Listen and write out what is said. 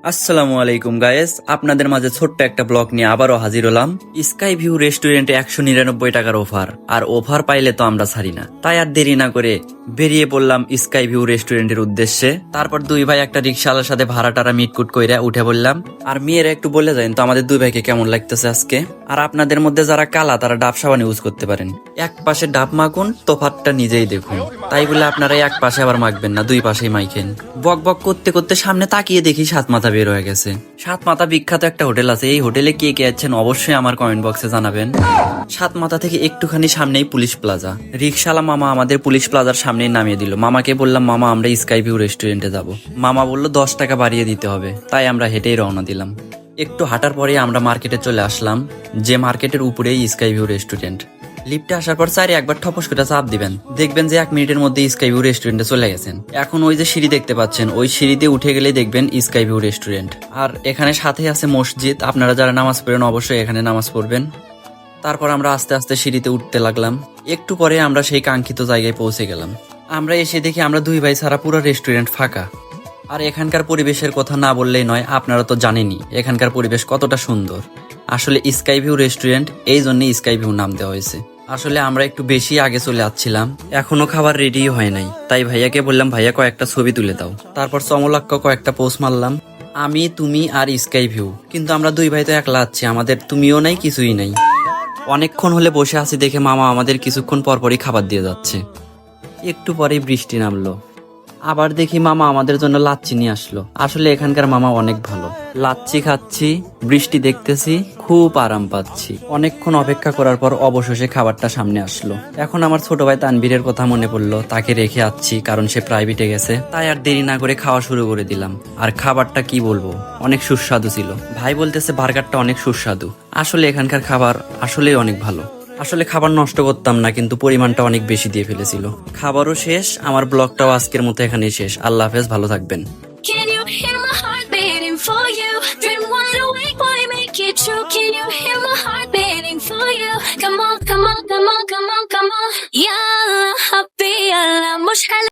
আসসালামু আলাইকুম গায়েস, আপনাদের মাঝে ছোট্ট একটা ব্লগ নিয়ে আবারও হাজির হলাম। স্কাই ভিউ রেস্টুরেন্টে 199 টাকার অফার, আর অফার পাইলে তো আমরা ছাড়ি না। তাই আর দেরি না করে বেরিয়ে পড়লাম স্কাই ভিউ রেস্টুরেন্টের উদ্দেশ্যে। তারপর দুই ভাই একটা রিক্সাওয়ালার সাথে ভাড়াটারা মিটকুট কইরা উঠে বললাম। আর মেয়েরা একটু বলে যান তো আমাদের দুই ভাইকে কেমন লাগতেছে আজকে। আর আপনাদের মধ্যে যারা কালা তারা ডাব সাবান ইউজ করতে পারেন। এক পাশে ডাব মাখুন, তফাতটা নিজেই দেখুন। তাই বলে আপনারা এক পাশে আবার মাখবেন না, দুই পাশেই মাইখেন। বক বক করতে করতে সামনে তাকিয়ে দেখি সাত মাথা বের হয়ে গেছে। সাত মাথা বিখ্যাত একটা হোটেল আছে, এই হোটেলে কে কে আছেন অবশ্যই আমার কমেন্ট বক্সে জানাবেন। সাত মাথা থেকে একটুখানি সামনেই পুলিশ প্লাজা। রিক্সাওয়ালা মামা আমাদের পুলিশ প্লাজার সামনেই নামিয়ে দিল। মামাকে বললাম, মামা আমরা স্কাই ভিউ রেস্টুরেন্টে যাব। মামা বলল 10 টাকা বাড়িয়ে দিতে হবে। তাই আমরা হেঁটেই রওনা দিলাম। একটু হাঁটার পরে আমরা মার্কেটে চলে আসলাম, যে মার্কেটের উপরেই স্কাই ভিউ রেস্টুরেন্ট। লিফটে আসার পর চারি একবার ঠপস করে চাপ দিবেন, দেখবেন যে 1 মিনিটের মধ্যে স্কাই ভিউ রেস্টুরেন্টে চলে গেছেন। এখন ওই যে সিঁড়ি দেখতে পাচ্ছেন, ওই সিঁড়িতে উঠে গেলেই দেখবেন স্কাই ভিউ রেস্টুরেন্ট। আর এখানে সাথে আছে মসজিদ, আপনারা যারা নামাজ পড়েন অবশ্যই এখানে নামাজ পড়বেন। তারপর আমরা আস্তে আস্তে সিঁড়িতে উঠতে লাগলাম। একটু পরে আমরা সেই কাঙ্ক্ষিত জায়গায় পৌঁছে গেলাম। আমরা এসে দেখি আমরা দুই ভাই ছাড়া পুরো রেস্টুরেন্ট ফাঁকা। আর এখানকার পরিবেশের কথা না বললেই নয়, আপনারা তো জানেনই এখানকার পরিবেশ কতটা সুন্দর। আসলে স্কাই ভিউ রেস্টুরেন্ট এই জন্যই স্কাই ভিউ নাম দেওয়া হয়েছে। আসলে আমরা একটু বেশি আগে চলে আসছিলাম, এখনো খাবার রেডি হয় নাই। তাই ভাইয়াকে বললাম, ভাইয়া কয়েকটা ছবি তুলে দাও। তারপর চমলাক্ষ কয়েকটা পোস্ট মারলাম, আমি তুমি আর স্কাই ভিউ। কিন্তু আমরা দুই ভাই তো একলা আছি, আমাদের তুমিও নাই কিছুই নাই। অনেকক্ষণ হলে বসে আছি দেখে মামা আমাদের কিছুক্ষণ পরপরই খাবার দিয়ে যাচ্ছে। একটু পরেই বৃষ্টি নামলো। আবার দেখি মামা আমাদের জন্য লাচ্ছি নিয়ে আসলো। আসলে এখানকার মামা অনেক ভালো। লাচ্ছি খাচ্ছি, বৃষ্টি দেখতেছি, খুব আরাম পাচ্ছি। অনেকক্ষণ অপেক্ষা করার পর অবশেষে খাবারটা সামনে আসলো। এখন আমার ছোট ভাই তানভীরের কথা মনে পড়লো, তাকে রেখে আসছি কারণ সে প্রাইভেটে গেছে। তাই আর দেরি না করে খাওয়া শুরু করে দিলাম। আর খাবারটা কি বলবো, অনেক সুস্বাদু ছিল। ভাই বলতেছে বার্গারটা অনেক সুস্বাদু। আসলে এখানকার খাবার আসলেই অনেক ভালো। আসলে খাবার নষ্ট করতাম না, কিন্তু পরিমাণটা অনেক বেশি দিয়ে ফেলেছিল। খাবারও শেষ, আমার ব্লগটাও আজকের মতো এখানেই শেষ। আল্লাহ হাফেজ, ভালো থাকবেন। Can you hear my heart beating for you? Dream wide awake, boy, make it true. Can you hear my heart beating for you? Come on, come on, come on, come on, come on. Ya Rabbi, Allah,